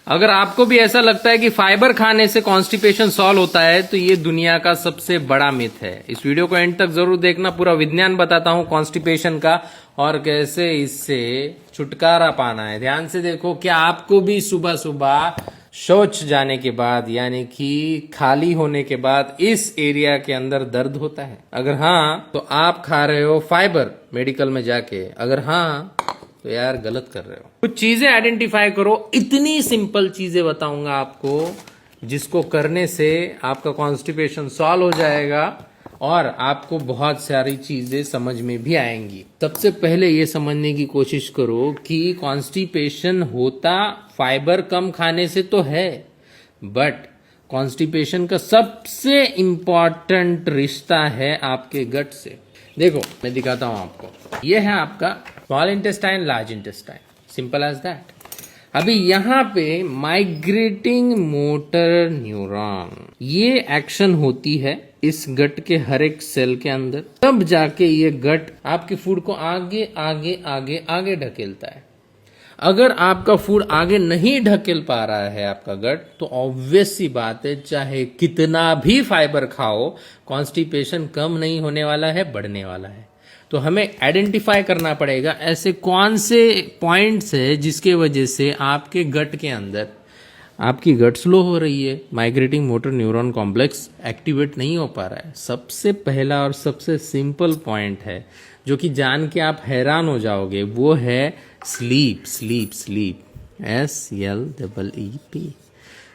अगर आपको भी ऐसा लगता है कि फाइबर खाने से कॉन्स्टिपेशन सॉल्व होता है तो ये दुनिया का सबसे बड़ा मिथ है। इस वीडियो को एंड तक जरूर देखना, पूरा विज्ञान बताता हूं कॉन्स्टिपेशन का और कैसे इससे छुटकारा पाना है। ध्यान से देखो, क्या आपको भी सुबह सुबह शौच जाने के बाद यानी कि खाली होने के बाद इस एरिया के अंदर दर्द होता है? अगर हाँ तो आप खा रहे हो फाइबर मेडिकल में जाके, अगर हाँ तो यार गलत कर रहे हो। कुछ चीजें आइडेंटिफाई करो, इतनी सिंपल चीजें बताऊंगा आपको जिसको करने से आपका कॉन्स्टिपेशन सॉल्व हो जाएगा और आपको बहुत सारी चीजें समझ में भी आएंगी। सबसे पहले ये समझने की कोशिश करो कि कॉन्स्टिपेशन होता फाइबर कम खाने से तो है, बट कॉन्स्टिपेशन का सबसे इंपॉर्टेंट रिश्ता है आपके गट से। देखो मैं दिखाता हूं आपको, ये है आपका small intestine, large intestine, simple as that. अभी यहाँ पे माइग्रेटिंग मोटर न्यूरॉन ये एक्शन होती है इस गट के हर एक सेल के अंदर, तब जाके ये गट आपके फूड को आगे आगे आगे आगे ढकेलता है। अगर आपका फूड आगे नहीं ढकेल पा रहा है आपका गट, तो ऑब्वियस सी बात है चाहे कितना भी फाइबर खाओ कॉन्स्टिपेशन कम नहीं होने वाला है, बढ़ने वाला है। तो हमें आइडेंटिफाई करना पड़ेगा ऐसे कौन से पॉइंट्स है जिसके वजह से आपके गट के अंदर आपकी गट स्लो हो रही है, migrating motor neuron complex activate नहीं हो पा रहा है। सबसे पहला और सबसे सिंपल पॉइंट है जो कि जान के आप हैरान हो जाओगे, वो है sleep. Sleep sleep SLEEP।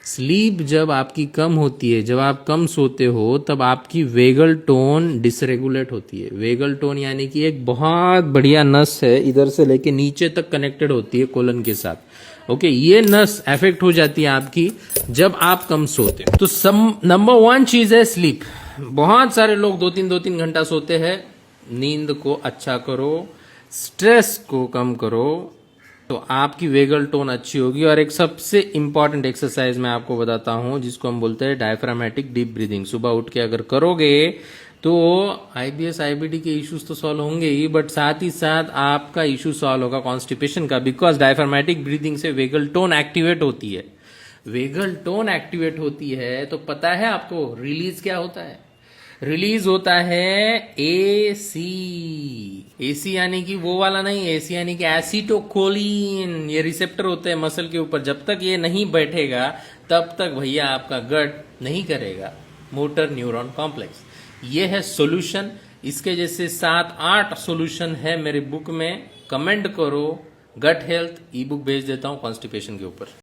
Sleep जब आपकी कम होती है, जब आप कम सोते हो, तब आपकी वेगल टोन डिसरेगुलेट होती है। वेगल टोन यानी कि एक बहुत बढ़िया नस है, इधर से लेके नीचे तक कनेक्टेड होती है कोलन के साथ। ओके, ये नस अफेक्ट हो जाती है आपकी जब आप कम सोते हो। तो नंबर 1 चीज है स्लीप। बहुत सारे लोग 2-3 घंटा सोते हैं। नींद को अच्छा करो, स्ट्रेस को कम करो, तो आपकी वेगल टोन अच्छी होगी। और एक सबसे इंपॉर्टेंट एक्सरसाइज मैं आपको बताता हूं जिसको हम बोलते हैं डायफ्रामेटिक डीप ब्रीदिंग। सुबह उठ के अगर करोगे तो IBS IBD के इश्यूज तो सॉल्व होंगे ही, बट साथ ही साथ आपका इशू सॉल्व होगा कॉन्स्टिपेशन का, बिकॉज डायफ्रामेटिक ब्रीदिंग से वेगल टोन एक्टिवेट होती है। वेगल टोन एक्टिवेट होती है तो पता है आपको रिलीज क्या होता है? रिलीज होता है AC। AC यानी कि वो वाला नहीं, AC यानी कि एसिटोकोलिन। ये रिसेप्टर होते हैं मसल के ऊपर। जब तक ये नहीं बैठेगा तब तक भैया आपका गट नहीं करेगा मोटर न्यूरॉन कॉम्प्लेक्स। ये है सॉल्यूशन। इसके जैसे 7-8 सॉल्यूशन है मेरे बुक में। कमेंट करो, गट हेल्थ ई बुक भेज देता हूं कॉन्स्टिपेशन के ऊपर।